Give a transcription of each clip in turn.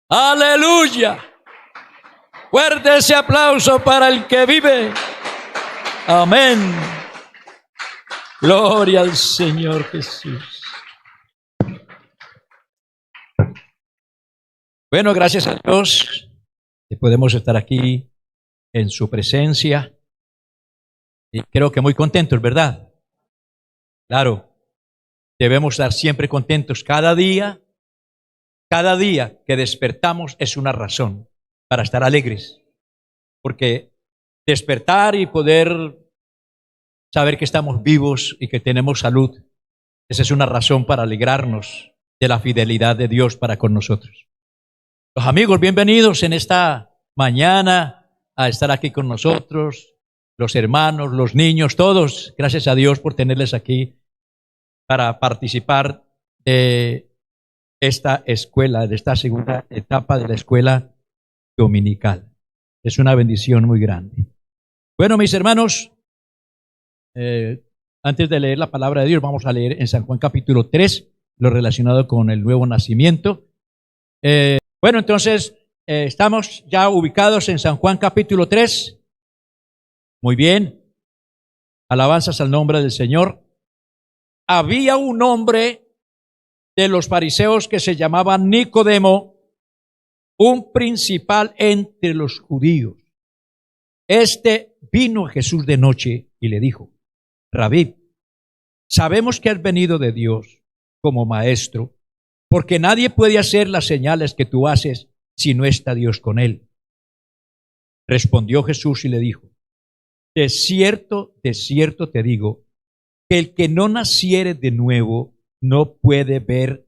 Aleluya. Fuerte ese aplauso para el que vive. Amén. Gloria al Señor Jesús. Bueno, gracias a Dios que podemos estar aquí en su presencia. Y creo que muy contentos, ¿verdad? Claro, debemos estar siempre contentos. Cada día que despertamos es una razón para estar alegres. Porque despertar y poder saber que estamos vivos y que tenemos salud, esa es una razón para alegrarnos de la fidelidad de Dios para con nosotros. Los amigos, bienvenidos en esta mañana a estar aquí con nosotros. Los hermanos, los niños, todos, gracias a Dios por tenerles aquí para participar de esta escuela, de esta segunda etapa de la escuela dominical. Es una bendición muy grande. Bueno, mis hermanos, antes de leer la palabra de Dios, vamos a leer en San Juan capítulo 3, lo relacionado con el nuevo nacimiento. Bueno, entonces, estamos ya ubicados en San Juan capítulo 3. Muy bien, alabanzas al nombre del Señor. Había un hombre de los fariseos que se llamaba Nicodemo, un principal entre los judíos. Este vino a Jesús de noche y le dijo: Rabí, sabemos que has venido de Dios como maestro, porque nadie puede hacer las señales que tú haces si no está Dios con él. Respondió Jesús y le dijo: de cierto te digo, que el que no naciere de nuevo no puede ver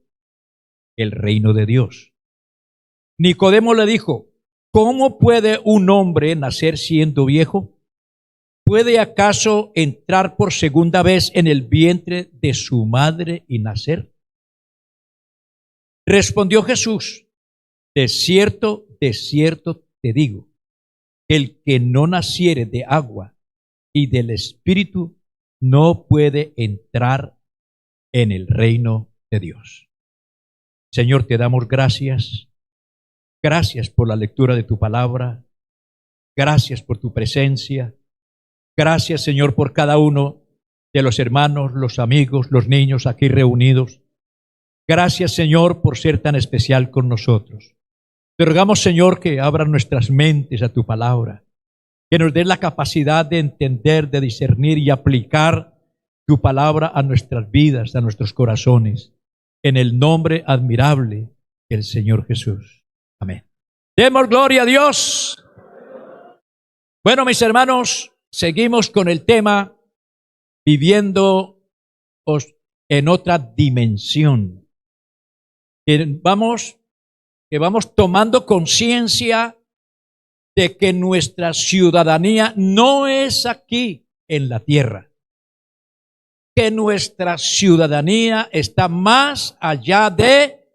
el reino de Dios. Nicodemo le dijo: ¿cómo puede un hombre nacer siendo viejo? ¿Puede acaso entrar por segunda vez en el vientre de su madre y nacer? Respondió Jesús: de cierto te digo, que el que no naciere de agua y del Espíritu no puede entrar en el reino de Dios. Señor, te damos gracias. Gracias por la lectura de tu palabra. Gracias por tu presencia. Gracias, Señor, por cada uno de los hermanos, los amigos, los niños aquí reunidos. Gracias, Señor, por ser tan especial con nosotros. Te rogamos, Señor, que abras nuestras mentes a tu palabra, que nos des la capacidad de entender, de discernir y aplicar tu palabra a nuestras vidas, a nuestros corazones, en el nombre admirable del Señor Jesús. Amén. Demos gloria a Dios. Bueno, mis hermanos, seguimos con el tema viviendo en otra dimensión. Que vamos tomando conciencia de que nuestra ciudadanía no es aquí en la tierra, que nuestra ciudadanía está más allá de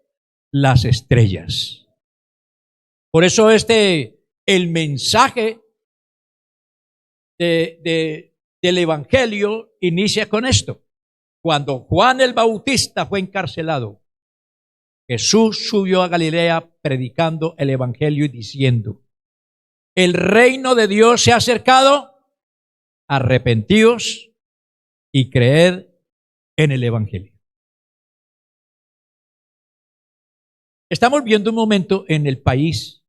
las estrellas. Por eso el mensaje del Evangelio inicia con esto. Cuando Juan el Bautista fue encarcelado, Jesús subió a Galilea predicando el Evangelio y diciendo: el reino de Dios se ha acercado, arrepentíos y creed en el Evangelio. Estamos viendo un momento en el país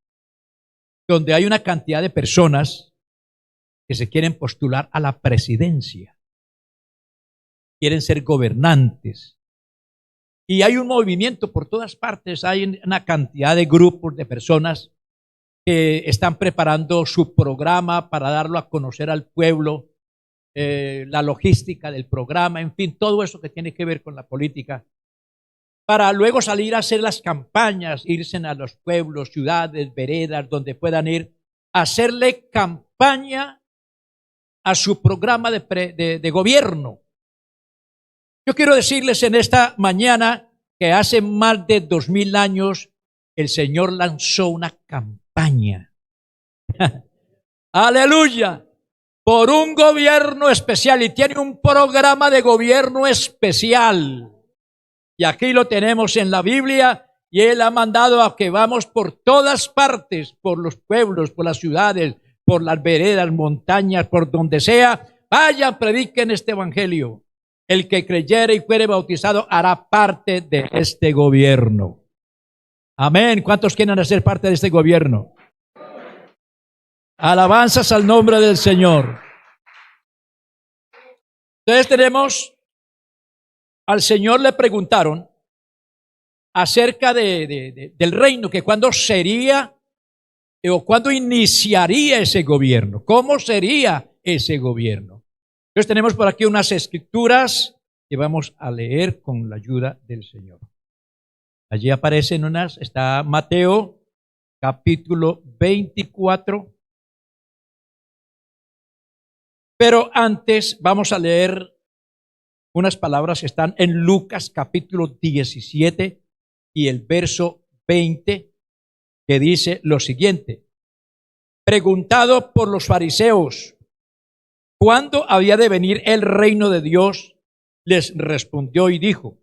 donde hay una cantidad de personas que se quieren postular a la presidencia, quieren ser gobernantes. Y hay un movimiento por todas partes, hay una cantidad de grupos de personas que están preparando su programa para darlo a conocer al pueblo, la logística del programa, en fin, todo eso que tiene que ver con la política, para luego salir a hacer las campañas, irse a los pueblos, ciudades, veredas, donde puedan ir a hacerle campaña a su programa de gobierno. Yo quiero decirles en esta mañana que hace más de 2000 años el Señor lanzó una campaña. Aleluya. Por un gobierno especial, y tiene un programa de gobierno especial. Y aquí lo tenemos en la Biblia, y Él ha mandado a que vamos por todas partes, por los pueblos, por las ciudades, por las veredas, montañas, por donde sea. Vayan, prediquen este evangelio. El que creyere y fuere bautizado hará parte de este gobierno. Amén. ¿Cuántos quieren hacer parte de este gobierno? Alabanzas al nombre del Señor. Entonces tenemos, al Señor le preguntaron acerca del reino, que cuándo sería o cuándo iniciaría ese gobierno, cómo sería ese gobierno. Entonces tenemos por aquí unas escrituras que vamos a leer con la ayuda del Señor. Allí aparecen unas, está Mateo capítulo 24. Pero antes vamos a leer unas palabras que están en Lucas capítulo 17 y el verso 20, que dice lo siguiente. Preguntado por los fariseos, ¿cuándo había de venir el reino de Dios? Les respondió y dijo,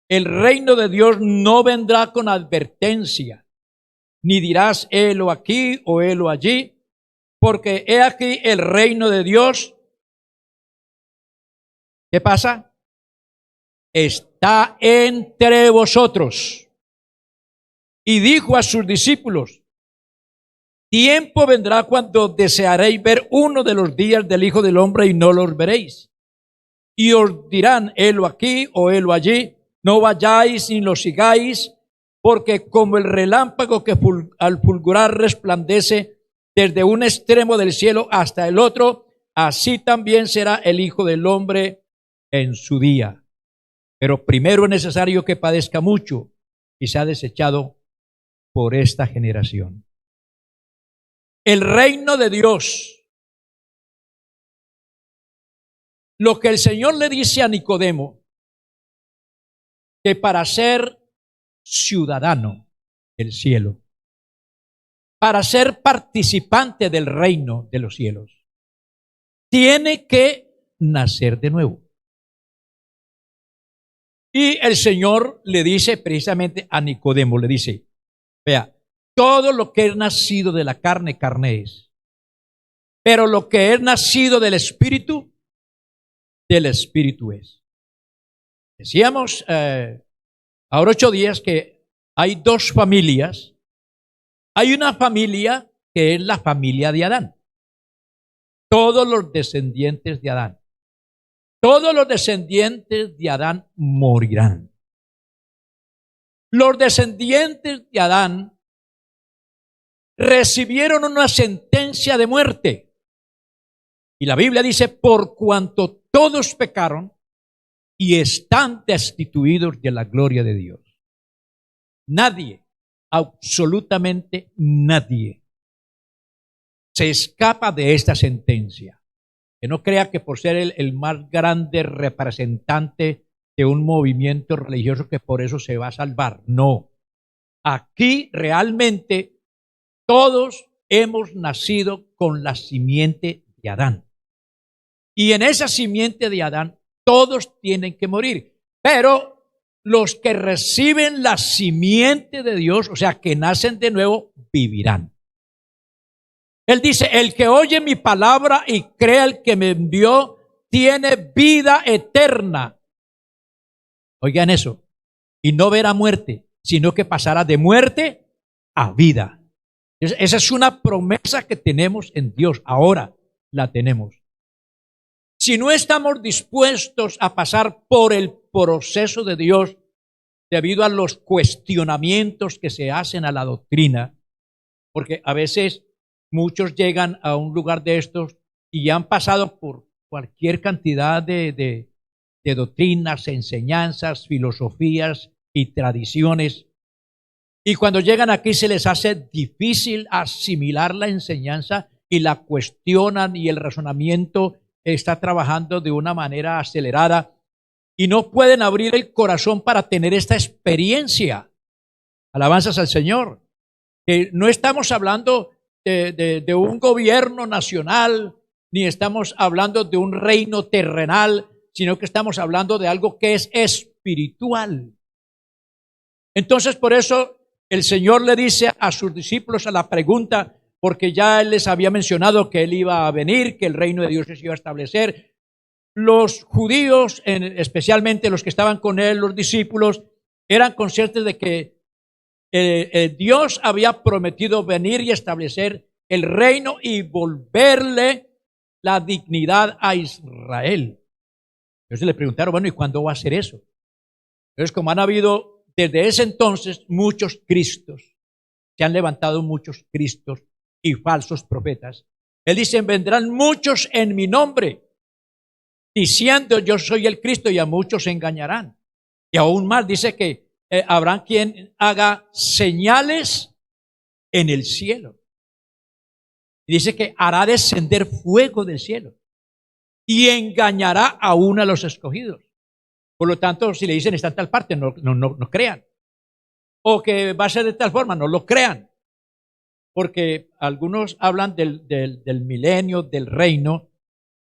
el reino de Dios no vendrá con advertencia, ni dirás helo aquí o helo allí, porque he aquí el reino de Dios. ¿Qué pasa? Está entre vosotros. Y dijo a sus discípulos, tiempo vendrá cuando desearéis ver uno de los días del Hijo del Hombre y no los veréis. Y os dirán, helo aquí o helo allí, no vayáis ni lo sigáis, porque como el relámpago que al fulgurar resplandece desde un extremo del cielo hasta el otro, así también será el Hijo del Hombre en su día. Pero primero es necesario que padezca mucho y sea desechado por esta generación. El reino de Dios. Lo que el Señor le dice a Nicodemo, que para ser ciudadano del cielo, para ser participante del reino de los cielos, tiene que nacer de nuevo. Y el Señor le dice precisamente a Nicodemo, le dice, vea, todo lo que es nacido de la carne, carne es. Pero lo que es nacido del Espíritu es. Decíamos ahora 8 días que hay dos familias. Hay una familia que es la familia de Adán. Todos los descendientes de Adán. Todos los descendientes de Adán morirán. Los descendientes de Adán recibieron una sentencia de muerte. Y la Biblia dice, por cuanto todos pecaron y están destituidos de la gloria de Dios. Nadie, absolutamente nadie, se escapa de esta sentencia. Que no crea que por ser el más grande representante de un movimiento religioso que por eso se va a salvar. No. Aquí realmente todos hemos nacido con la simiente de Adán. Y en esa simiente de Adán todos tienen que morir. Pero los que reciben la simiente de Dios, o sea, que nacen de nuevo, vivirán. Él dice, el que oye mi palabra y cree al que me envió, tiene vida eterna. Oigan eso. Y no verá muerte, sino que pasará de muerte a vida. Esa es una promesa que tenemos en Dios. Ahora la tenemos. Si no estamos dispuestos a pasar por el proceso de Dios, debido a los cuestionamientos que se hacen a la doctrina, porque a veces muchos llegan a un lugar de estos y ya han pasado por cualquier cantidad de doctrinas, enseñanzas, filosofías y tradiciones. Y cuando llegan aquí se les hace difícil asimilar la enseñanza y la cuestionan y el razonamiento está trabajando de una manera acelerada y no pueden abrir el corazón para tener esta experiencia. Alabanzas al Señor. No estamos hablando de un gobierno nacional, ni estamos hablando de un reino terrenal, sino que estamos hablando de algo que es espiritual. Entonces, por eso el Señor le dice a sus discípulos a la pregunta, porque ya Él les había mencionado que Él iba a venir, que el reino de Dios se iba a establecer. Los judíos, especialmente los que estaban con Él, los discípulos, eran conscientes de que Dios había prometido venir y establecer el reino y volverle la dignidad a Israel. Entonces le preguntaron, bueno, ¿y cuándo va a ser eso? Entonces, como han habido desde ese entonces muchos Cristos, se han levantado muchos Cristos y falsos profetas, Él dice, vendrán muchos en mi nombre, diciendo yo soy el Cristo, y a muchos se engañarán. Y aún más, dice que habrá quien haga señales en el cielo. Y dice que hará descender fuego del cielo y engañará aún a los escogidos. Por lo tanto, si le dicen está en tal parte, no crean. O que va a ser de tal forma, no lo crean. Porque algunos hablan del milenio, del reino,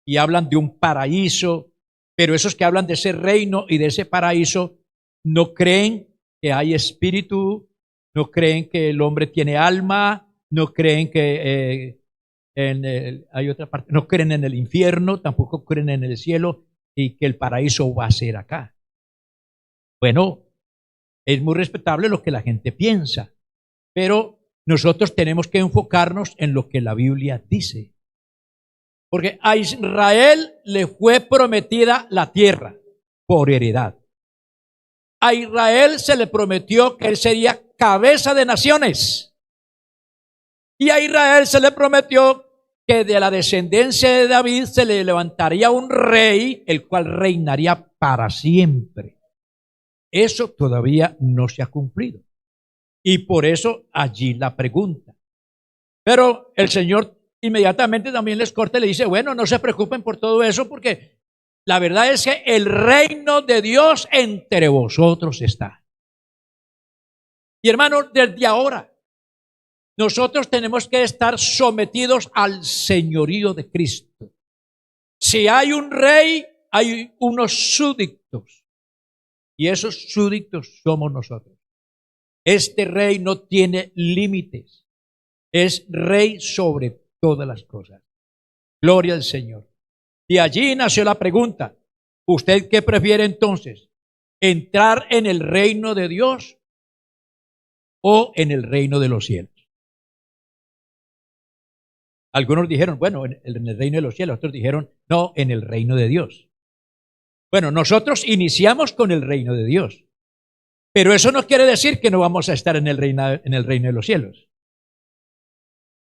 y hablan de un paraíso, pero esos que hablan de ese reino y de ese paraíso no creen que hay espíritu, no creen que el hombre tiene alma, no creen que hay otra parte, no creen en el infierno, tampoco creen en el cielo y que el paraíso va a ser acá. Bueno, es muy respetable lo que la gente piensa, pero nosotros tenemos que enfocarnos en lo que la Biblia dice. Porque a Israel le fue prometida la tierra por heredad. A Israel se le prometió que él sería cabeza de naciones. Y a Israel se le prometió que de la descendencia de David se le levantaría un rey, el cual reinaría para siempre. Eso todavía no se ha cumplido. Y por eso allí la pregunta. Pero el Señor inmediatamente también les corta y le dice, bueno, no se preocupen por todo eso, porque la verdad es que el reino de Dios entre vosotros está. Y hermanos, desde ahora, nosotros tenemos que estar sometidos al señorío de Cristo. Si hay un rey, hay unos súbditos. Y esos súbditos somos nosotros. Este rey no tiene límites. Es rey sobre todas las cosas. Gloria al Señor. Y allí nació la pregunta, ¿usted qué prefiere entonces? ¿Entrar en el reino de Dios o en el reino de los cielos? Algunos dijeron, bueno, en el reino de los cielos. Otros dijeron, no, en el reino de Dios. Bueno, nosotros iniciamos con el reino de Dios. Pero eso no quiere decir que no vamos a estar en el reino de los cielos.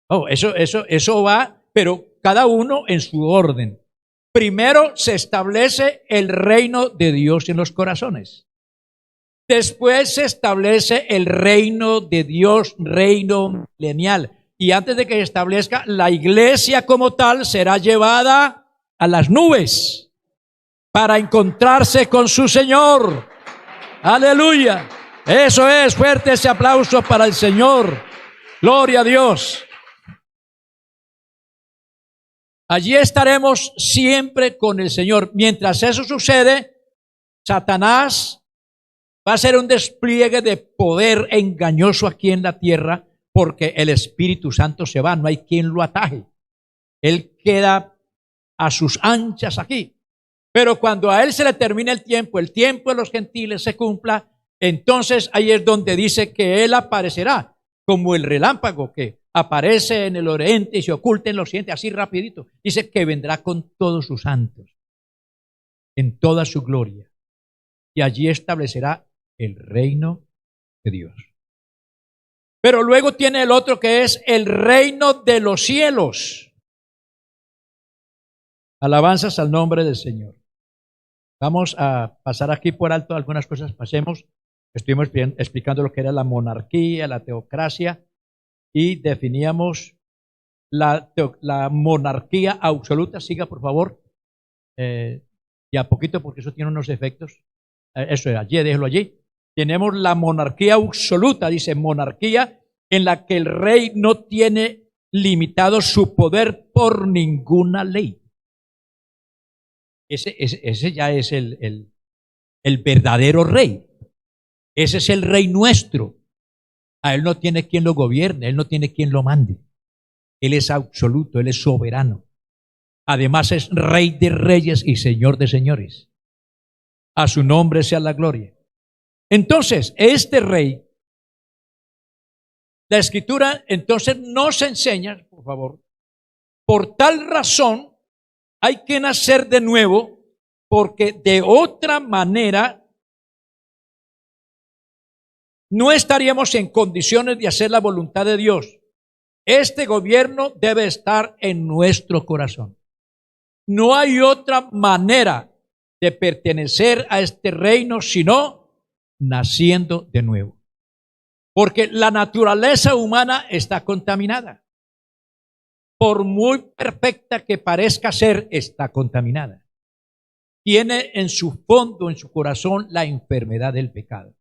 Oh, eso va, pero cada uno en su orden. Primero se establece el reino de Dios en los corazones. Después se establece el reino de Dios, reino milenial. Y antes de que se establezca, la iglesia como tal será llevada a las nubes para encontrarse con su Señor. Aleluya. Eso es, fuerte ese aplauso para el Señor. Gloria a Dios. Allí estaremos siempre con el Señor. Mientras eso sucede, Satanás va a hacer un despliegue de poder engañoso aquí en la tierra, porque el Espíritu Santo se va, no hay quien lo ataje. Él queda a sus anchas aquí. Pero cuando a él se le termine el tiempo de los gentiles se cumpla, entonces ahí es donde dice que él aparecerá como el relámpago que aparece en el oriente y se oculta en el occidente, así rapidito. Dice que vendrá con todos sus santos, en toda su gloria. Y allí establecerá el reino de Dios. Pero luego tiene el otro que es el reino de los cielos. Alabanzas al nombre del Señor. Vamos a pasar aquí por alto algunas cosas, pasemos. Estuvimos explicando lo que era la monarquía, la teocracia, y definíamos la monarquía absoluta. Siga, por favor. Y a poquito, porque eso tiene unos efectos. Eso es, allí, déjelo allí. Tenemos la monarquía absoluta, dice monarquía, en la que el rey no tiene limitado su poder por ninguna ley. Ese ya es el verdadero rey. Ese es el rey nuestro. A él no tiene quien lo gobierne, él no tiene quien lo mande. Él es absoluto, él es soberano. Además es rey de reyes y señor de señores. A su nombre sea la gloria. Entonces, este rey, la escritura entonces nos enseña, por favor, por tal razón hay que nacer de nuevo, porque de otra manera no estaríamos en condiciones de hacer la voluntad de Dios. Este gobierno debe estar en nuestro corazón. No hay otra manera de pertenecer a este reino sino naciendo de nuevo. Porque la naturaleza humana está contaminada. Por muy perfecta que parezca ser, está contaminada. Tiene en su fondo, en su corazón, la enfermedad del pecado.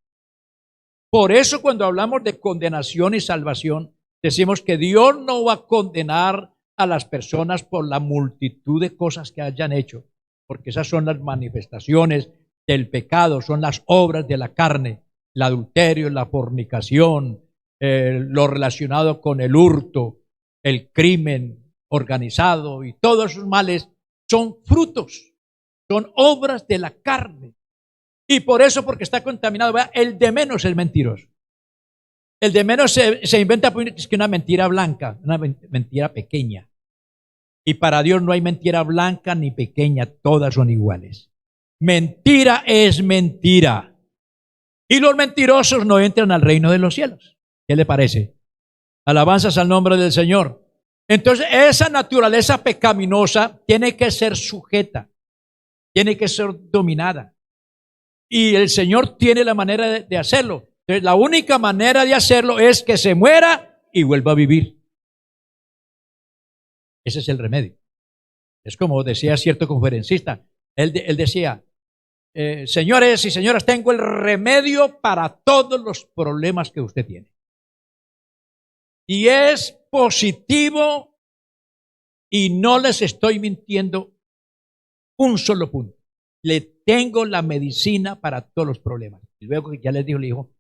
Por eso cuando hablamos de condenación y salvación, decimos que Dios no va a condenar a las personas por la multitud de cosas que hayan hecho, porque esas son las manifestaciones del pecado, son las obras de la carne, el adulterio, la fornicación, lo relacionado con el hurto, el crimen organizado y todos esos males son frutos, son obras de la carne. Y por eso, porque está contaminado, ¿verdad? El de menos es mentiroso. El de menos se inventa que una mentira blanca, una mentira pequeña. Y para Dios no hay mentira blanca ni pequeña, todas son iguales. Mentira es mentira. Y los mentirosos no entran al reino de los cielos. ¿Qué le parece? Alabanzas al nombre del Señor. Entonces, esa naturaleza pecaminosa tiene que ser sujeta, tiene que ser dominada. Y el Señor tiene la manera de hacerlo. Entonces, la única manera de hacerlo es que se muera y vuelva a vivir. Ese es el remedio. Es como decía cierto conferencista. Él decía, señores y señoras, tengo el remedio para todos los problemas que usted tiene. Y es positivo y no les estoy mintiendo un solo punto. Le tengo la medicina para todos los problemas. Y luego que ya les dijo, le dijo,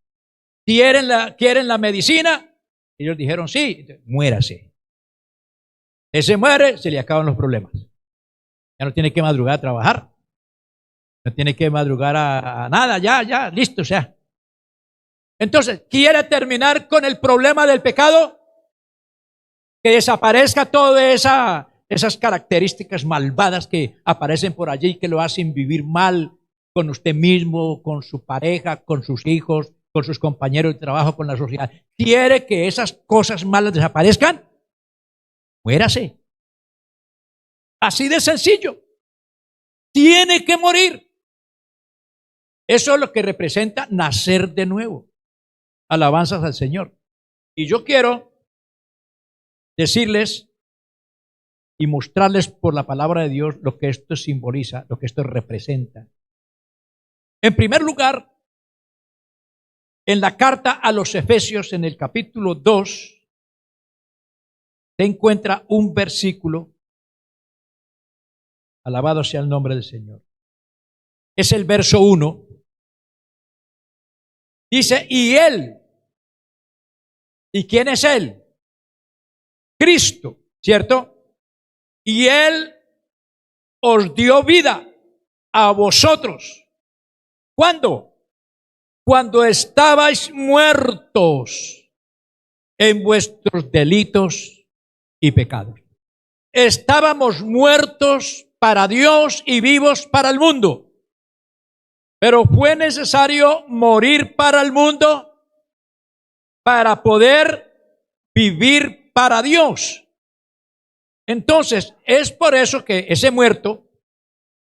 ¿quieren la medicina? Ellos dijeron, sí, muérase. Se muere, se le acaban los problemas. Ya no tiene que madrugar a trabajar. No tiene que madrugar a nada, ya, listo, o sea. Entonces, ¿quiere terminar con el problema del pecado? Que desaparezca todas esas características malvadas que aparecen por allí y que lo hacen vivir mal con usted mismo, con su pareja, con sus hijos, con sus compañeros de trabajo, con la sociedad. ¿Quiere que esas cosas malas desaparezcan? Muérase. Así de sencillo. Tiene que morir. Eso es lo que representa nacer de nuevo. Alabanzas al Señor. Y yo quiero decirles y mostrarles por la palabra de Dios lo que esto simboliza, lo que esto representa. En primer lugar, en la carta a los Efesios, en el capítulo 2, se encuentra un versículo. Alabado sea el nombre del Señor. Es el verso 1. Dice, y Él. ¿Y quién es Él? Cristo, ¿cierto? Y Él os dio vida a vosotros. ¿Cuándo? Cuando estabais muertos en vuestros delitos y pecados. Estábamos muertos para Dios y vivos para el mundo. Pero fue necesario morir para el mundo para poder vivir para Dios. Entonces, es por eso que ese muerto,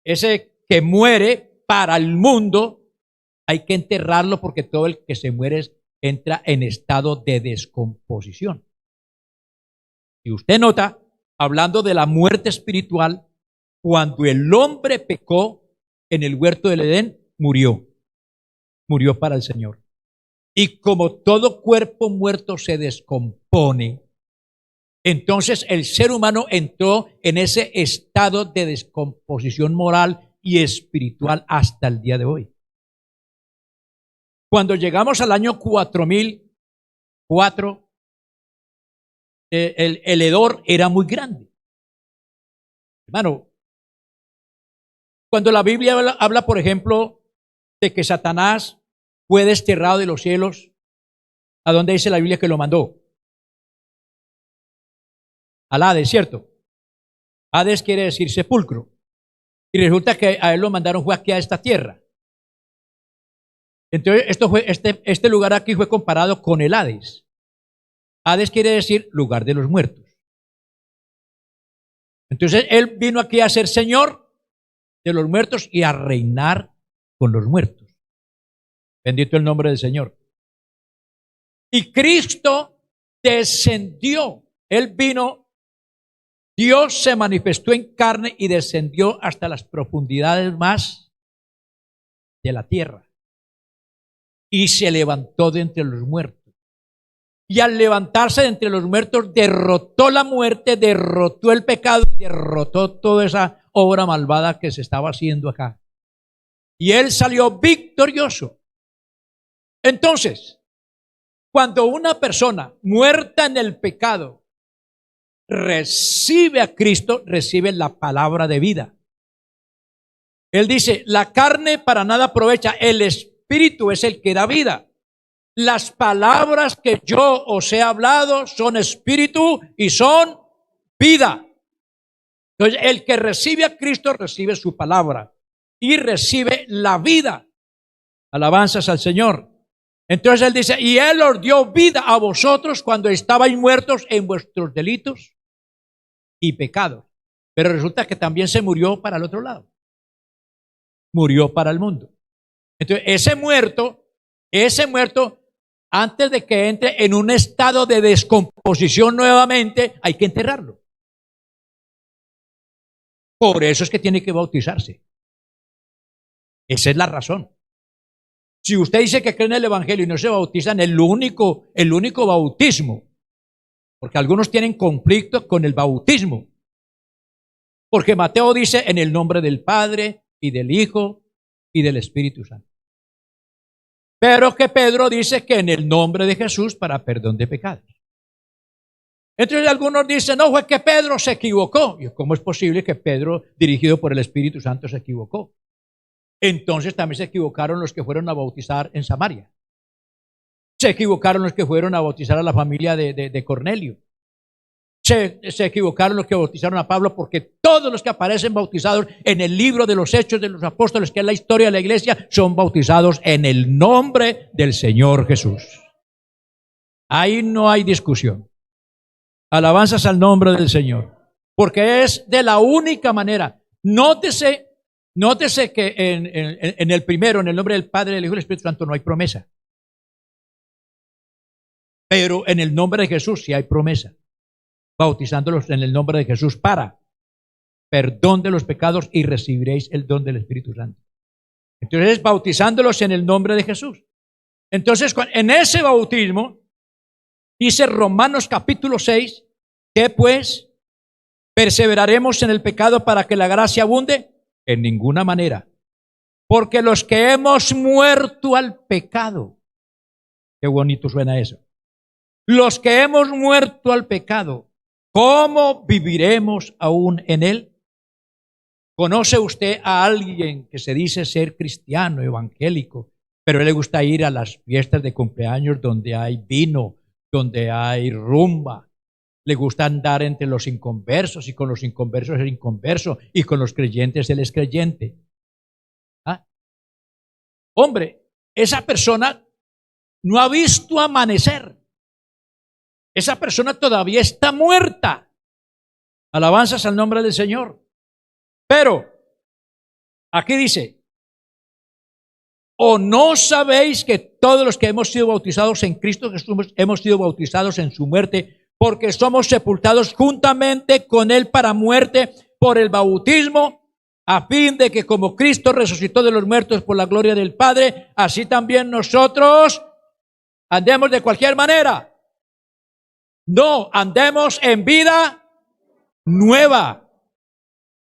ese que muere para el mundo, hay que enterrarlo porque todo el que se muere entra en estado de descomposición. Y usted nota, hablando de la muerte espiritual, cuando el hombre pecó en el huerto del Edén, murió para el Señor. Y como todo cuerpo muerto se descompone, entonces el ser humano entró en ese estado de descomposición moral y espiritual hasta el día de hoy. Cuando llegamos al año 4004, el hedor era muy grande. Hermano, cuando la Biblia habla, por ejemplo, de que Satanás fue desterrado de los cielos, ¿a dónde dice la Biblia que lo mandó? Al Hades, ¿cierto? Hades quiere decir sepulcro. Y resulta que a él lo mandaron fue aquí a esta tierra. Entonces, este lugar aquí fue comparado con el Hades. Hades quiere decir lugar de los muertos. Entonces, él vino aquí a ser Señor de los muertos y a reinar con los muertos. Bendito el nombre del Señor. Y Cristo descendió. Él vino, Dios se manifestó en carne y descendió hasta las profundidades más de la tierra. Y se levantó de entre los muertos. Y al levantarse de entre los muertos, derrotó la muerte, derrotó el pecado y derrotó toda esa obra malvada que se estaba haciendo acá. Y él salió victorioso. Entonces, cuando una persona muerta en el pecado recibe a Cristo, recibe la palabra de vida. Él dice, la carne para nada aprovecha, el Espíritu es el que da vida. Las palabras que yo os he hablado son espíritu y son vida. Entonces, el que recibe a Cristo recibe su palabra y recibe la vida. Alabanzas al Señor. Entonces él dice, y él os dio vida a vosotros cuando estabais muertos en vuestros delitos y pecados. Pero resulta que también se murió para el otro lado. Murió para el mundo. Entonces ese muerto, antes de que entre en un estado de descomposición nuevamente, hay que enterrarlo. Por eso es que tiene que bautizarse. Esa es la razón. Si usted dice que cree en el Evangelio y no se bautiza en el único bautismo, porque algunos tienen conflicto con el bautismo, porque Mateo dice en el nombre del Padre y del Hijo y del Espíritu Santo. Pero que Pedro dice que en el nombre de Jesús para perdón de pecados. Entonces algunos dicen, no, fue que Pedro se equivocó. ¿Y cómo es posible que Pedro, dirigido por el Espíritu Santo, se equivocó? Entonces también se equivocaron los que fueron a bautizar en Samaria. Se equivocaron los que fueron a bautizar a la familia de Cornelio. Se equivocaron los que bautizaron a Pablo, porque todos los que aparecen bautizados en el libro de los Hechos de los Apóstoles, que es la historia de la iglesia, son bautizados en el nombre del Señor Jesús. Ahí no hay discusión. Alabanzas al nombre del Señor, porque es de la única manera. Nótese que en el primero, en el nombre del Padre, del Hijo y del Espíritu Santo, no hay promesa. Pero en el nombre de Jesús sí hay promesa. Bautizándolos en el nombre de Jesús para perdón de los pecados y recibiréis el don del Espíritu Santo. Entonces, bautizándolos en el nombre de Jesús. Entonces, en ese bautismo, dice Romanos capítulo 6, que pues perseveraremos en el pecado para que la gracia abunde. En ninguna manera. Porque los que hemos muerto al pecado, qué bonito suena eso. Los que hemos muerto al pecado, ¿cómo viviremos aún en él? ¿Conoce usted a alguien que se dice ser cristiano, evangélico, pero a él le gusta ir a las fiestas de cumpleaños donde hay vino, donde hay rumba? Le gusta andar entre los inconversos, y con los inconversos es inconverso, y con los creyentes él es creyente. ¿Ah? Hombre, esa persona no ha visto amanecer. Esa persona todavía está muerta. Alabanzas al nombre del Señor. Pero, aquí dice, ¿o no sabéis que todos los que hemos sido bautizados en Cristo Jesús hemos sido bautizados en su muerte? Porque somos sepultados juntamente con él para muerte por el bautismo, a fin de que como Cristo resucitó de los muertos por la gloria del Padre, así también nosotros andemos de cualquier manera. No, andemos en vida nueva.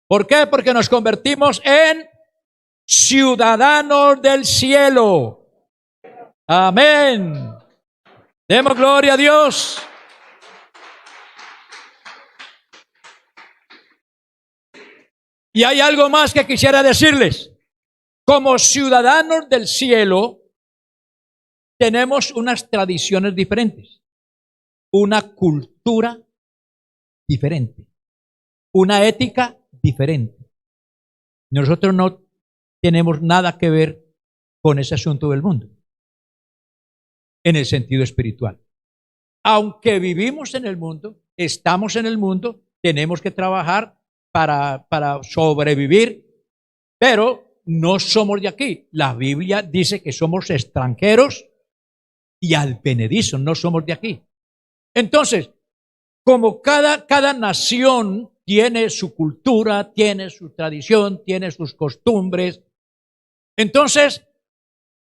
¿Por qué? Porque nos convertimos en ciudadanos del cielo. Amén. Demos gloria a Dios. Y hay algo más que quisiera decirles. Como ciudadanos del cielo, tenemos unas tradiciones diferentes, una cultura diferente, una ética diferente. Nosotros no tenemos nada que ver con ese asunto del mundo, en el sentido espiritual. Aunque vivimos en el mundo, estamos en el mundo, tenemos que trabajar para sobrevivir, pero no somos de aquí. La Biblia dice que somos extranjeros y advenedizos, no somos de aquí. Entonces, como cada nación tiene su cultura, tiene su tradición, tiene sus costumbres, entonces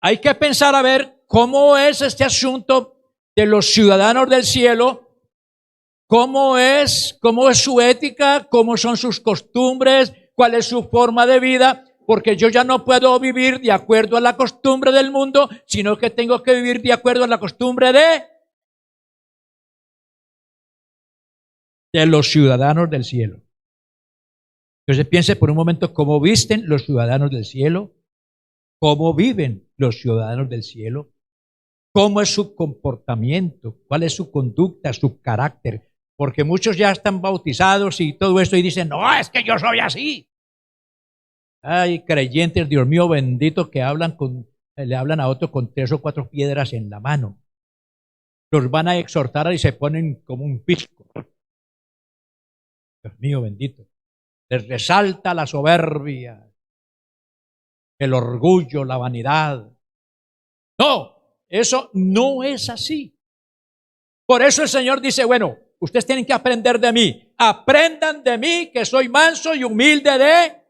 hay que pensar a ver cómo es este asunto de los ciudadanos del cielo, cómo es su ética, cómo son sus costumbres, cuál es su forma de vida, porque yo ya no puedo vivir de acuerdo a la costumbre del mundo, sino que tengo que vivir de acuerdo a la costumbre de los ciudadanos del cielo. Entonces piense por un momento cómo visten los ciudadanos del cielo, cómo viven los ciudadanos del cielo, cómo es su comportamiento, cuál es su conducta, su carácter. Porque muchos ya están bautizados y todo esto y dicen, no, es que yo soy así. Hay creyentes, Dios mío bendito, que le hablan a otro con 3 o 4 piedras en la mano. Los van a exhortar y se ponen como un pisco. Dios mío bendito. Les resalta la soberbia, el orgullo, la vanidad. No, eso no es así. Por eso el Señor dice, bueno, ustedes tienen que aprender de mí. Aprendan de mí que soy manso y humilde de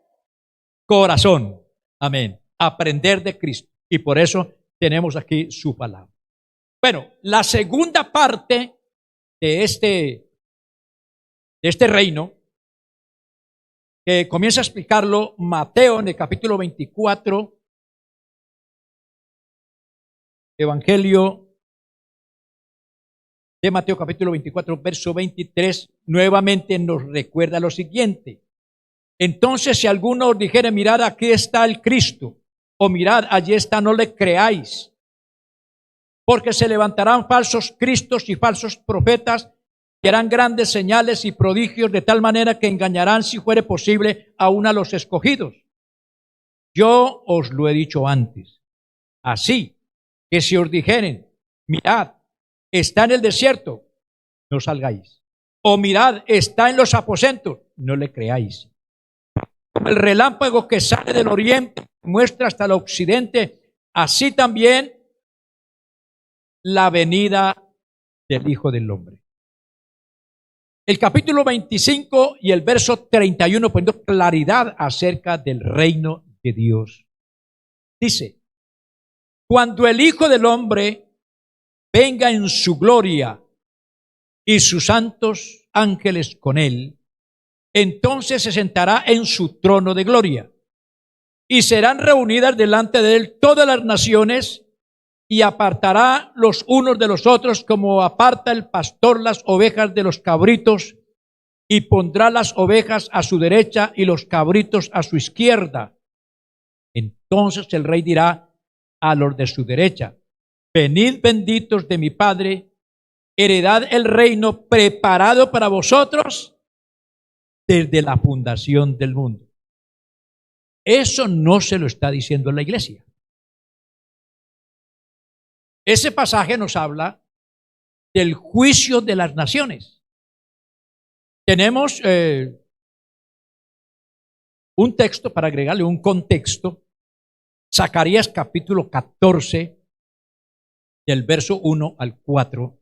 corazón. Amén. Aprender de Cristo. Y por eso tenemos aquí su palabra. Bueno, la segunda parte de este reino, que comienza a explicarlo Mateo en el capítulo 24, Evangelio de Mateo capítulo 24, verso 23, nuevamente nos recuerda lo siguiente. Entonces, si alguno os dijere, mirad, aquí está el Cristo, o mirad, allí está, no le creáis, porque se levantarán falsos cristos y falsos profetas, que harán grandes señales y prodigios, de tal manera que engañarán, si fuere posible, aún a los escogidos. Yo os lo he dicho antes. Así que si os dijeren, mirad, está en el desierto, no salgáis. O mirad, está en los aposentos, no le creáis. Como el relámpago que sale del oriente, muestra hasta el occidente, así también la venida del Hijo del Hombre. El capítulo 25 y el verso 31 poniendo claridad acerca del reino de Dios. Dice, cuando el Hijo del Hombre venga en su gloria y sus santos ángeles con él, entonces se sentará en su trono de gloria y serán reunidas delante de él todas las naciones, y apartará los unos de los otros como aparta el pastor las ovejas de los cabritos, y pondrá las ovejas a su derecha y los cabritos a su izquierda. Entonces el rey dirá a los de su derecha, venid benditos de mi Padre, heredad el reino preparado para vosotros desde la fundación del mundo. Eso no se lo está diciendo la iglesia. Ese pasaje nos habla del juicio de las naciones. Tenemos un texto para agregarle un contexto. Zacarías capítulo 14, del verso 1 al 4,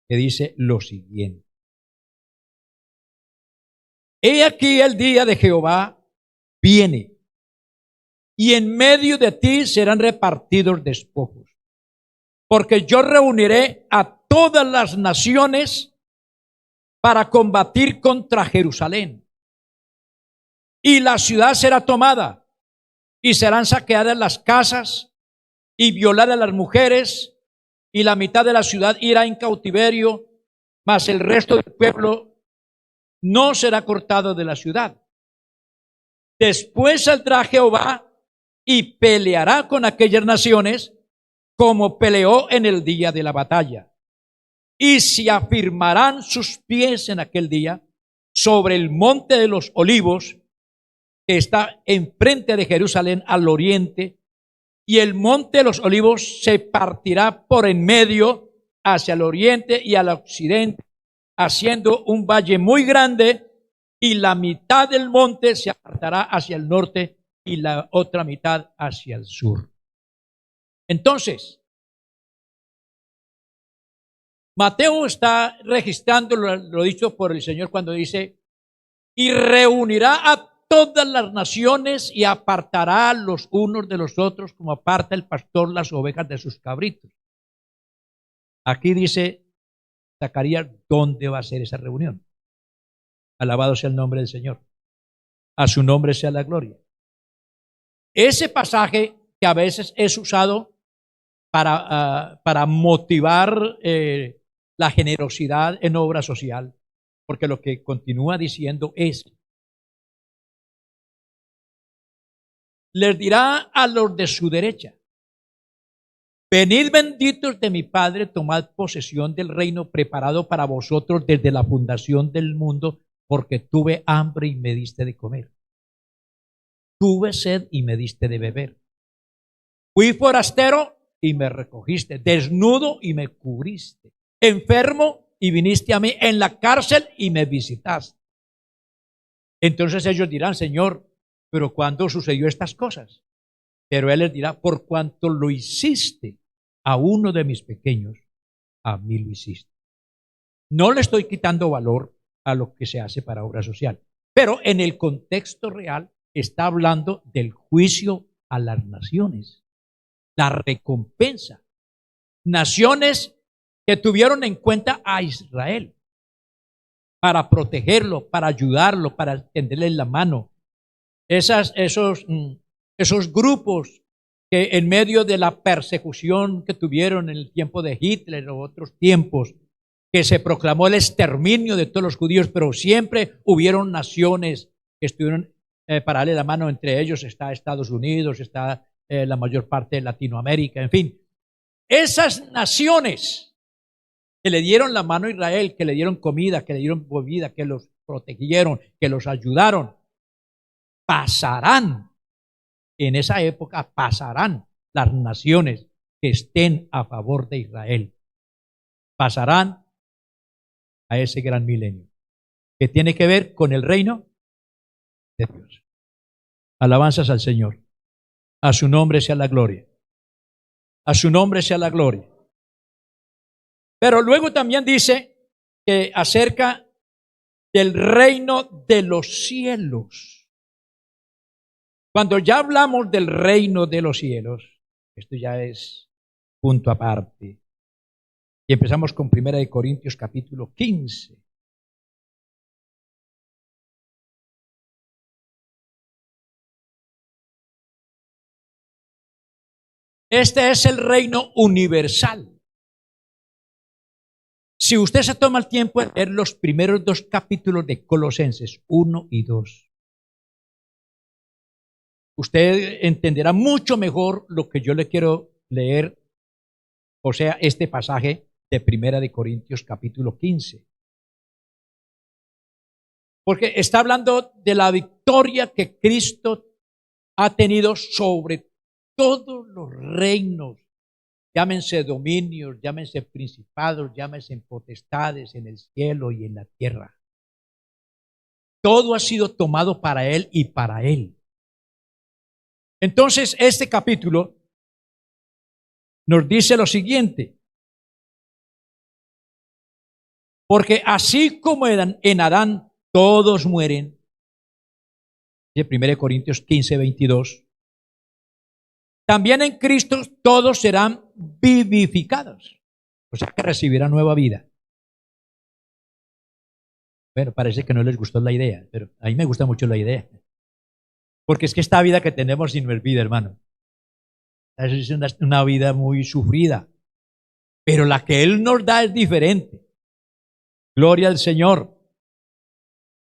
que dice lo siguiente. He aquí el día de Jehová viene, y en medio de ti serán repartidos despojos, porque yo reuniré a todas las naciones para combatir contra Jerusalén, y la ciudad será tomada, y serán saqueadas las casas, y violar a las mujeres, y la mitad de la ciudad irá en cautiverio, mas el resto del pueblo no será cortado de la ciudad. Después saldrá Jehová y peleará con aquellas naciones como peleó en el día de la batalla. Y se afirmarán sus pies en aquel día sobre el monte de los olivos, que está enfrente de Jerusalén al oriente, y el monte de los olivos se partirá por en medio hacia el oriente y al occidente, haciendo un valle muy grande, y la mitad del monte se apartará hacia el norte y la otra mitad hacia el sur. Entonces, Mateo está registrando lo dicho por el Señor cuando dice, y reunirá a todas las naciones y apartará los unos de los otros como aparta el pastor las ovejas de sus cabritos. Aquí dice Zacarías, ¿dónde va a ser esa reunión? Alabado sea el nombre del Señor. A su nombre sea la gloria. Ese pasaje que a veces es usado para motivar la generosidad en obra social, porque lo que continúa diciendo es, les dirá a los de su derecha, venid benditos de mi Padre, tomad posesión del reino preparado para vosotros desde la fundación del mundo, porque tuve hambre y me diste de comer. Tuve sed y me diste de beber. Fui forastero y me recogiste, desnudo y me cubriste, enfermo y viniste a mí, en la cárcel y me visitaste. Entonces ellos dirán, Señor, ¿pero cuándo sucedió estas cosas? Pero Él les dirá, por cuanto lo hiciste a uno de mis pequeños, a mí lo hiciste. No le estoy quitando valor a lo que se hace para obra social, pero en el contexto real está hablando del juicio a las naciones, la recompensa. Naciones que tuvieron en cuenta a Israel para protegerlo, para ayudarlo, para tenderle la mano. Esos grupos que en medio de la persecución que tuvieron en el tiempo de Hitler o otros tiempos, que se proclamó el exterminio de todos los judíos, pero siempre hubieron naciones que estuvieron para darle la mano. Entre ellos está Estados Unidos, está la mayor parte de Latinoamérica, en fin. Esas naciones que le dieron la mano a Israel, que le dieron comida, que le dieron bebida, que los protegieron, que los ayudaron, pasarán, en esa época pasarán las naciones que estén a favor de Israel. Pasarán a ese gran milenio, que tiene que ver con el reino de Dios. Alabanzas al Señor. A su nombre sea la gloria. A su nombre sea la gloria. Pero luego también dice que acerca del reino de los cielos. Cuando ya hablamos del reino de los cielos, esto ya es punto aparte. Y empezamos con 1 Corintios capítulo 15. Este es el reino universal. Si usted se toma el tiempo de leer los primeros 2 capítulos de Colosenses 1 y 2, usted entenderá mucho mejor lo que yo le quiero leer, o sea, este pasaje de 1 Corintios capítulo 15. Porque está hablando de la victoria que Cristo ha tenido sobre todos los reinos, llámense dominios, llámense principados, llámense potestades en el cielo y en la tierra. Todo ha sido tomado para Él y para Él. Entonces, este capítulo nos dice lo siguiente: porque así como en Adán todos mueren, de 1 Corintios 15, 22, también en Cristo todos serán vivificados, o sea que recibirán nueva vida. Bueno, parece que no les gustó la idea, pero a mí me gusta mucho la idea. Porque es que esta vida que tenemos sí no es vida, hermano. Es una vida muy sufrida. Pero la que Él nos da es diferente. Gloria al Señor.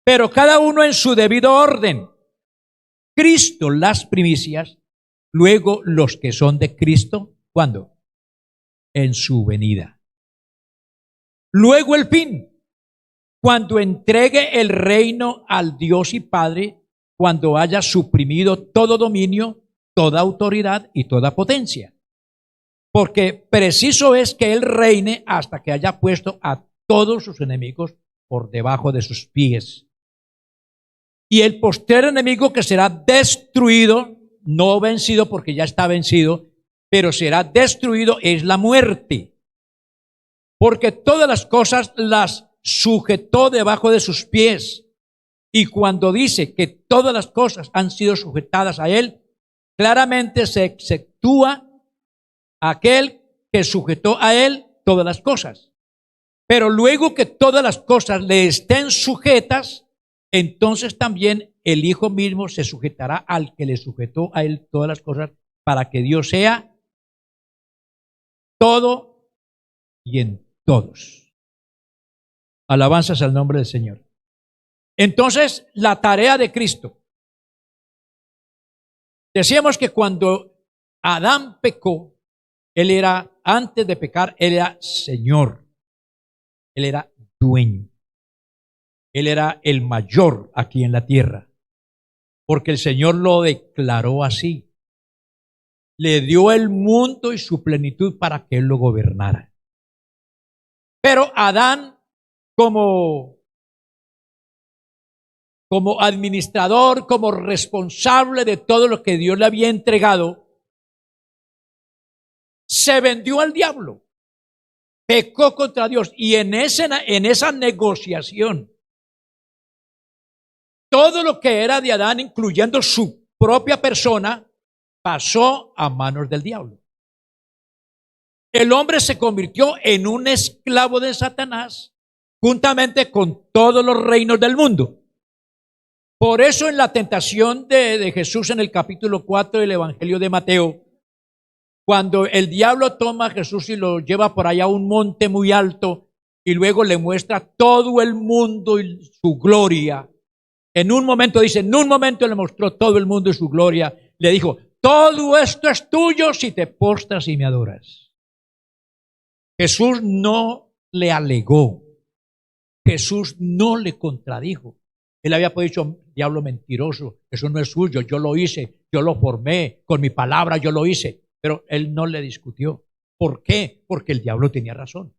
Pero cada uno en su debido orden. Cristo las primicias, luego los que son de Cristo, ¿cuándo? En su venida. Luego el fin, cuando entregue el reino al Dios y Padre, cuando haya suprimido todo dominio, toda autoridad y toda potencia. Porque preciso es que Él reine hasta que haya puesto a todos sus enemigos por debajo de sus pies. Y el postrer enemigo que será destruido, no vencido porque ya está vencido, pero será destruido es la muerte. Porque todas las cosas las sujetó debajo de sus pies. Y cuando dice que todas las cosas han sido sujetadas a Él, claramente se exceptúa aquel que sujetó a Él todas las cosas. Pero luego que todas las cosas le estén sujetas, entonces también el Hijo mismo se sujetará al que le sujetó a Él todas las cosas, para que Dios sea todo y en todos. Alabanzas al nombre del Señor. Entonces, la tarea de Cristo. Decíamos que cuando Adán pecó, él era, antes de pecar, él era Señor. Él era dueño. Él era el mayor aquí en la tierra. Porque el Señor lo declaró así. Le dio el mundo y su plenitud para que él lo gobernara. Pero Adán, como administrador, como responsable de todo lo que Dios le había entregado, se vendió al diablo, pecó contra Dios, y en esa negociación, todo lo que era de Adán, incluyendo su propia persona, pasó a manos del diablo. El hombre se convirtió en un esclavo de Satanás, juntamente con todos los reinos del mundo. Por eso en la tentación de Jesús en el capítulo 4 del Evangelio de Mateo, cuando el diablo toma a Jesús y lo lleva por allá a un monte muy alto y luego le muestra todo el mundo y su gloria. En un momento le mostró todo el mundo y su gloria. Le dijo, todo esto es tuyo si te postras y me adoras. Jesús no le alegó. Jesús no le contradijo. Él había dicho, diablo mentiroso, eso no es suyo, yo lo hice, yo lo formé, con mi palabra yo lo hice. Pero él no le discutió. ¿Por qué? Porque el diablo tenía razón.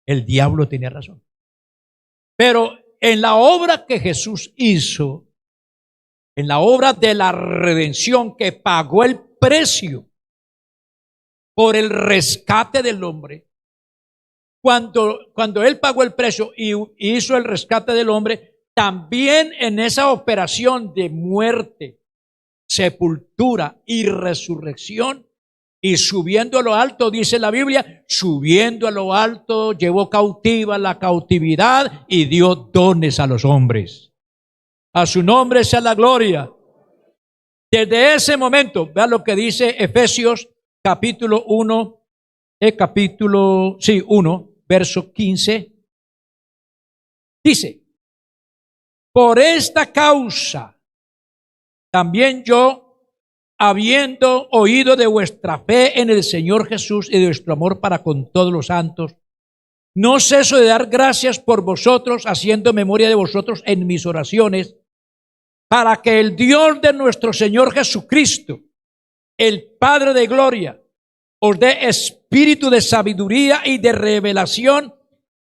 El diablo tenía razón. Pero en la obra que Jesús hizo, en la obra de la redención que pagó el precio por el rescate del hombre, cuando Él pagó el precio y hizo el rescate del hombre, también en esa operación de muerte, sepultura y resurrección, y subiendo a lo alto, dice la Biblia, subiendo a lo alto, llevó cautiva la cautividad y dio dones a los hombres. A su nombre sea la gloria. Desde ese momento, vea lo que dice Efesios capítulo 1, capítulo 1, verso 15. Dice, por esta causa, también yo, habiendo oído de vuestra fe en el Señor Jesús y de vuestro amor para con todos los santos, no ceso de dar gracias por vosotros, haciendo memoria de vosotros en mis oraciones, para que el Dios de nuestro Señor Jesucristo, el Padre de gloria, os dé espíritu de sabiduría y de revelación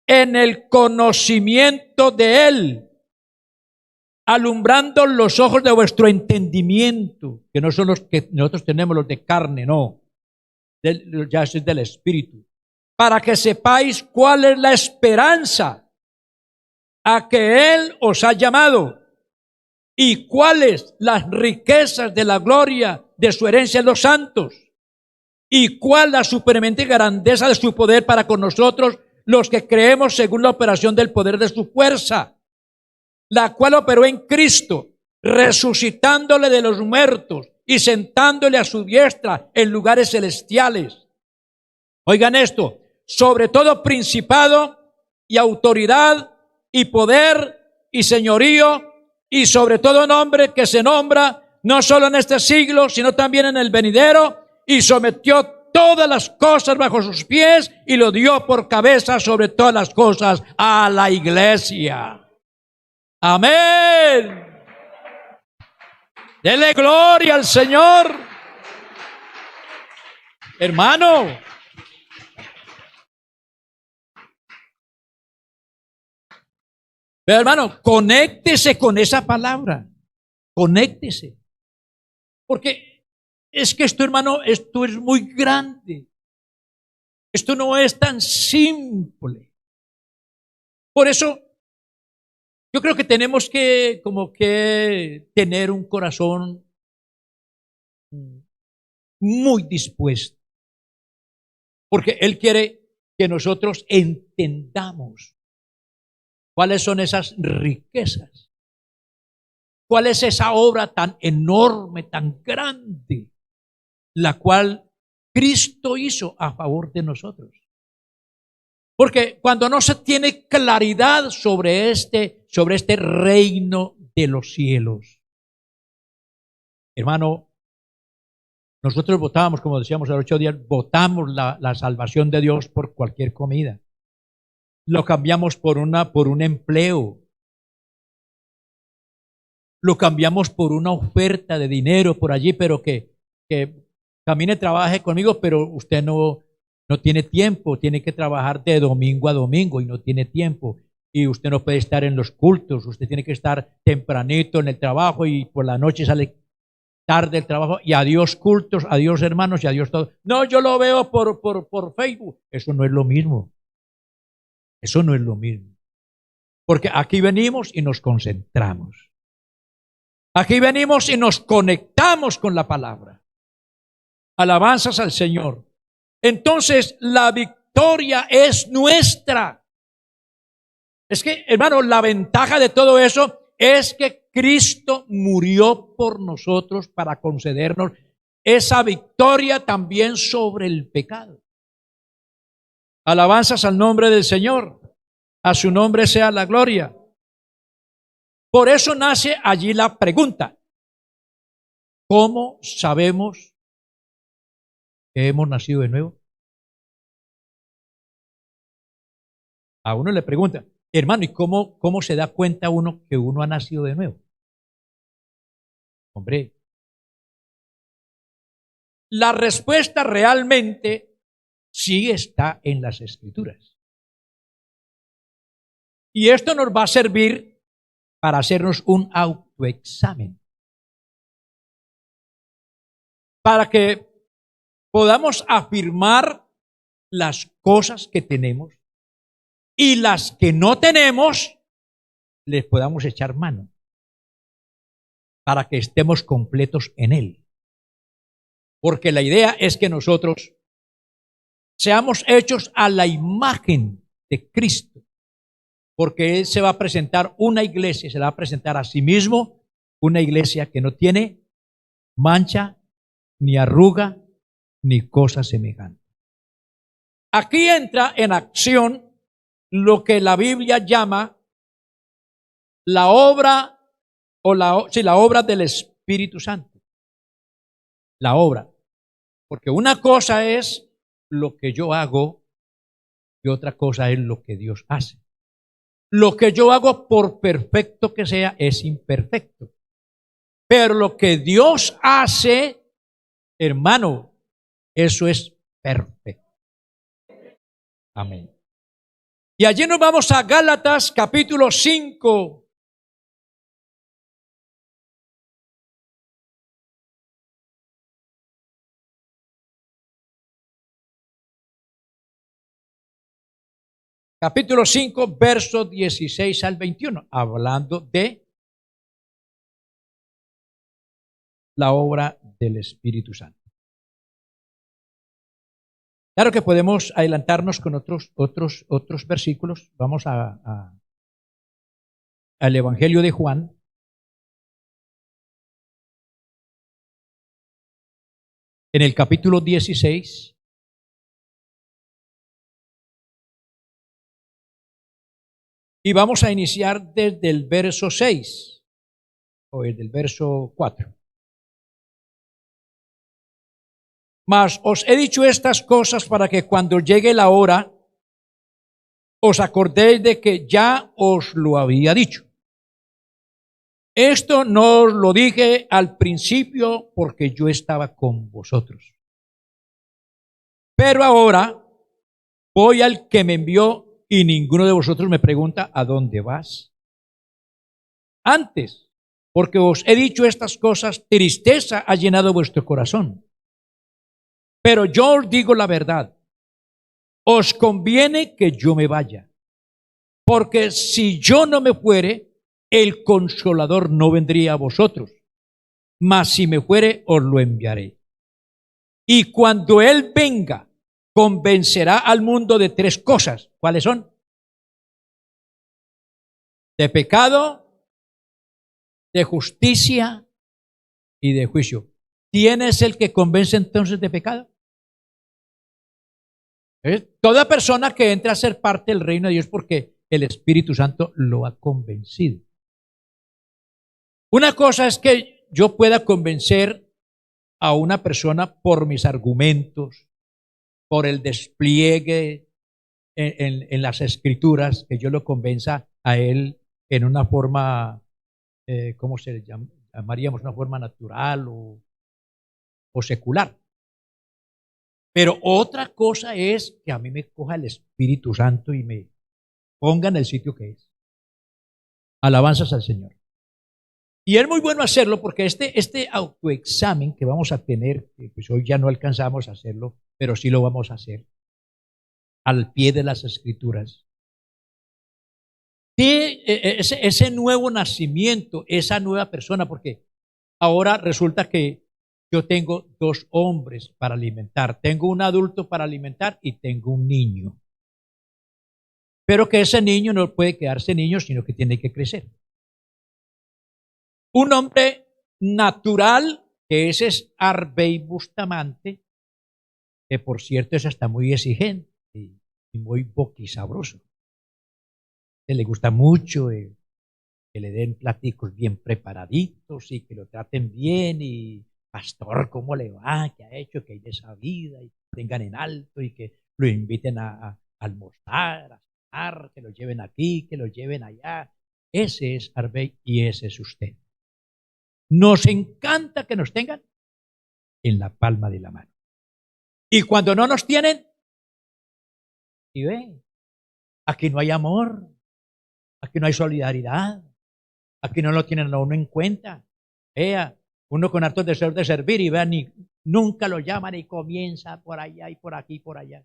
en el conocimiento de Él, alumbrando los ojos de vuestro entendimiento, que no son los que nosotros tenemos, los de carne, no, ya es del Espíritu, para que sepáis cuál es la esperanza a que Él os ha llamado y cuáles las riquezas de la gloria de su herencia en los santos y cuál la supereminente grandeza de su poder para con nosotros, los que creemos según la operación del poder de su fuerza, la cual operó en Cristo, resucitándole de los muertos y sentándole a su diestra en lugares celestiales. Oigan esto, sobre todo principado y autoridad y poder y señorío y sobre todo nombre que se nombra no solo en este siglo, sino también en el venidero, y sometió todas las cosas bajo sus pies y lo dio por cabeza sobre todas las cosas a la iglesia. Amén. Dele gloria al Señor. Hermano, pero hermano, conéctese con esa palabra. Conéctese. Porque es que esto, hermano, esto es muy grande. Esto no es tan simple. Por eso, yo creo que tenemos que, como que, tener un corazón muy dispuesto. Porque Él quiere que nosotros entendamos cuáles son esas riquezas. ¿Cuál es esa obra tan enorme, tan grande, la cual Cristo hizo a favor de nosotros? Porque cuando no se tiene claridad sobre este reino de los cielos, hermano, nosotros votábamos, como decíamos hace 8 días, votamos la salvación de Dios por cualquier comida. Lo cambiamos por un empleo. Lo cambiamos por una oferta de dinero por allí, pero que camine, trabaje conmigo, pero usted no tiene tiempo, tiene que trabajar de domingo a domingo y no tiene tiempo. Y usted no puede estar en los cultos, usted tiene que estar tempranito en el trabajo y por la noche sale tarde del trabajo y adiós cultos, adiós hermanos y adiós todo. No, yo lo veo por Facebook. Eso no es lo mismo. Eso no es lo mismo. Porque aquí venimos y nos concentramos. Aquí venimos y nos conectamos con la palabra. Alabanzas al Señor. Entonces, la victoria es nuestra. Es que, hermano, la ventaja de todo eso es que Cristo murió por nosotros para concedernos esa victoria también sobre el pecado. Alabanzas al nombre del Señor. A su nombre sea la gloria. Por eso nace allí la pregunta: ¿cómo sabemos que hemos nacido de nuevo? A uno le pregunta, hermano, ¿y cómo se da cuenta uno que uno ha nacido de nuevo? Hombre, la respuesta realmente sí está en las Escrituras. Y esto nos va a servir para hacernos un autoexamen. Para que podamos afirmar las cosas que tenemos y las que no tenemos, les podamos echar mano. Para que estemos completos en Él. Porque la idea es que nosotros seamos hechos a la imagen de Cristo. Porque Él se va a presentar una iglesia, se la va a presentar a sí mismo, una iglesia que no tiene mancha, ni arruga, ni cosa semejante. Aquí entra en acción lo que la Biblia llama la obra la obra del Espíritu Santo. La obra. Porque una cosa es lo que yo hago y otra cosa es lo que Dios hace. Lo que yo hago, por perfecto que sea, es imperfecto. Pero lo que Dios hace, hermano, eso es perfecto. Amén. Y allí nos vamos a Gálatas capítulo 5. Capítulo 5, versos 16 al 21, hablando de la obra del Espíritu Santo. Claro que podemos adelantarnos con otros versículos. Vamos al Evangelio de Juan. en el capítulo 16. Y vamos a iniciar desde el verso 6, o desde el verso 4. Mas os he dicho estas cosas para que cuando llegue la hora, os acordéis de que ya os lo había dicho. Esto no os lo dije al principio porque yo estaba con vosotros. Pero ahora voy al que me envió y ninguno de vosotros me pregunta ¿a dónde vas? Antes, porque os he dicho estas cosas, tristeza ha llenado vuestro corazón. Pero yo os digo la verdad, os conviene que yo me vaya, porque si yo no me fuere, el Consolador no vendría a vosotros, mas si me fuere, os lo enviaré. Y cuando Él venga, convencerá al mundo de 3 cosas. ¿Cuáles son? De pecado, de justicia y de juicio. ¿Quién es el que convence entonces de pecado? Toda persona que entra a ser parte del reino de Dios porque el Espíritu Santo lo ha convencido. Una cosa es que yo pueda convencer a una persona por mis argumentos, por el despliegue en las escrituras, que yo lo convenza a él en una forma, ¿cómo se llamaríamos? Una forma natural o secular. Pero otra cosa es que a mí me coja el Espíritu Santo y me ponga en el sitio que es. Alabanzas al Señor. Y es muy bueno hacerlo porque este autoexamen que vamos a tener, pues hoy ya no alcanzamos a hacerlo, pero sí lo vamos a hacer al pie de las Escrituras. Ese nuevo nacimiento, esa nueva persona, porque ahora resulta que yo tengo 2 hombres para alimentar, tengo un adulto para alimentar y tengo un niño. Pero que ese niño no puede quedarse niño, sino que tiene que crecer. Un hombre natural, que ese es Harvey Bustamante, que por cierto es hasta muy exigente y muy boquisabroso. Le gusta mucho que le den platicos bien preparaditos y que lo traten bien y pastor, ¿cómo le va? ¿Qué ha hecho? ¿Qué hay de esa vida? Y que tengan en alto y que lo inviten a almorzar, a cenar, que lo lleven aquí, que lo lleven allá. Ese es Harvey y ese es usted. Nos encanta que nos tengan en la palma de la mano. Y cuando no nos tienen, y ve, aquí no hay amor, aquí no hay solidaridad, aquí no lo tienen a uno en cuenta. Vea, uno con hartos deseos de servir y vean, ni nunca lo llaman y comienza por allá y por aquí y por allá.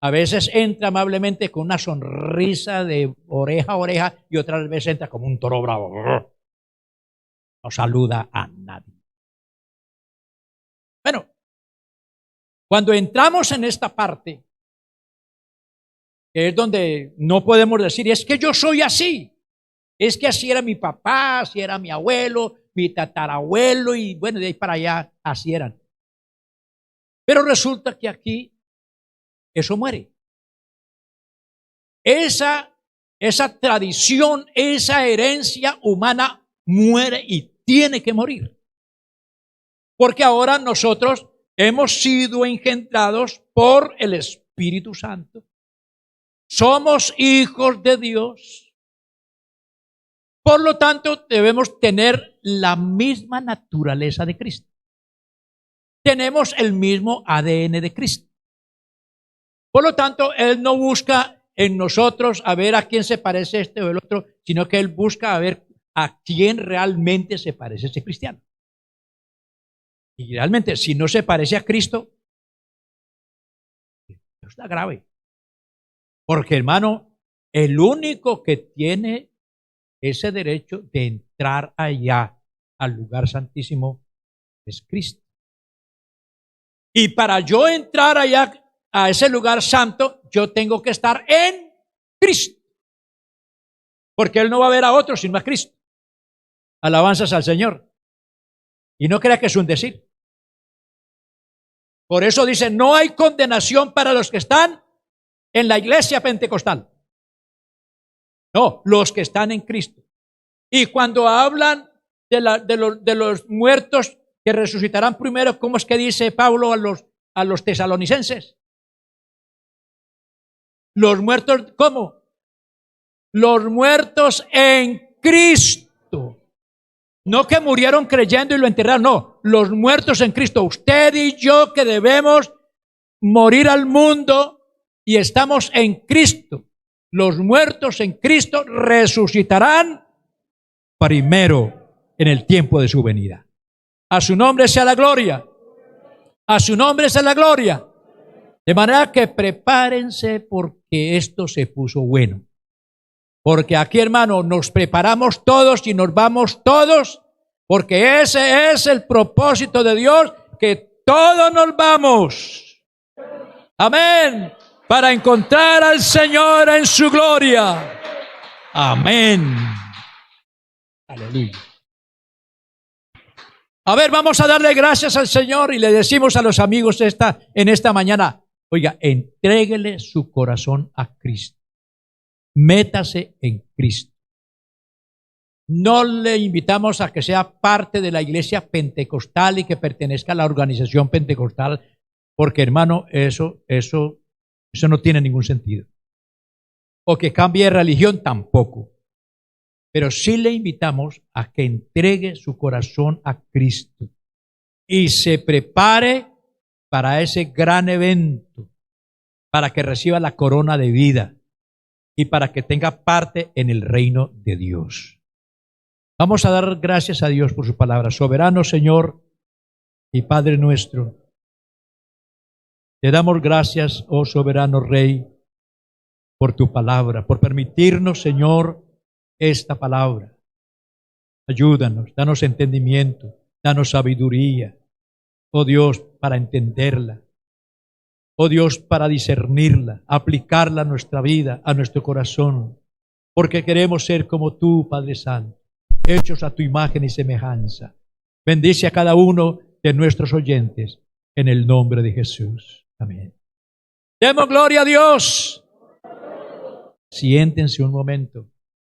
A veces entra amablemente con una sonrisa de oreja a oreja y otras veces entra como un toro bravo. No saluda a nadie. Bueno, cuando entramos en esta parte, que es donde no podemos decir, es que yo soy así, es que así era mi papá, así era mi abuelo, mi tatarabuelo, y bueno, de ahí para allá, así eran. Pero resulta que aquí eso muere. Esa tradición, esa herencia humana muere y tiene que morir. Porque ahora nosotros hemos sido engendrados por el Espíritu Santo. Somos hijos de Dios. Por lo tanto, debemos tener la misma naturaleza de Cristo. Tenemos el mismo ADN de Cristo. Por lo tanto, Él no busca en nosotros a ver a quién se parece este o el otro, sino que Él busca a ver a quién realmente se parece ese cristiano. Y realmente, si no se parece a Cristo, eso está grave. Porque, hermano, el único que tiene ese derecho de entrar allá al lugar santísimo es Cristo. Y para yo entrar allá a ese lugar santo, yo tengo que estar en Cristo. Porque Él no va a ver a otro sino a Cristo. Alabanzas al Señor. Y no crea que es un decir. Por eso dice, no hay condenación para los que están en la iglesia pentecostal. No, los que están en Cristo. Y cuando hablan de los muertos que resucitarán primero, ¿cómo es que dice Pablo a los tesalonicenses? Los muertos, ¿cómo? Los muertos en Cristo. No que murieron creyendo y lo enterraron, no. Los muertos en Cristo. Usted y yo que debemos morir al mundo y estamos en Cristo. Los muertos en Cristo resucitarán primero en el tiempo de su venida. A su nombre sea la gloria. A su nombre sea la gloria. De manera que prepárense porque esto se puso bueno. Porque aquí, hermano, nos preparamos todos y nos vamos todos, porque ese es el propósito de Dios, que todos nos vamos. Amén. Para encontrar al Señor en su gloria. Amén. Aleluya. A ver, vamos a darle gracias al Señor y le decimos a los amigos en esta mañana, oiga, entréguele su corazón a Cristo. Métase en Cristo. No le invitamos a que sea parte de la iglesia pentecostal y que pertenezca a la organización pentecostal, porque hermano, eso no tiene ningún sentido. O que cambie de religión tampoco. Pero sí le invitamos a que entregue su corazón a Cristo y se prepare para ese gran evento, para que reciba la corona de vida y para que tenga parte en el reino de Dios. Vamos a dar gracias a Dios por su palabra. Soberano Señor y Padre nuestro, te damos gracias, oh soberano Rey, por tu palabra, por permitirnos, Señor, esta palabra. Ayúdanos, danos entendimiento, danos sabiduría, oh Dios, para entenderla. Oh Dios, para discernirla, aplicarla a nuestra vida, a nuestro corazón, porque queremos ser como tú, Padre Santo, hechos a tu imagen y semejanza. Bendice a cada uno de nuestros oyentes, en el nombre de Jesús. Amén. Demos gloria a Dios. Siéntense un momento.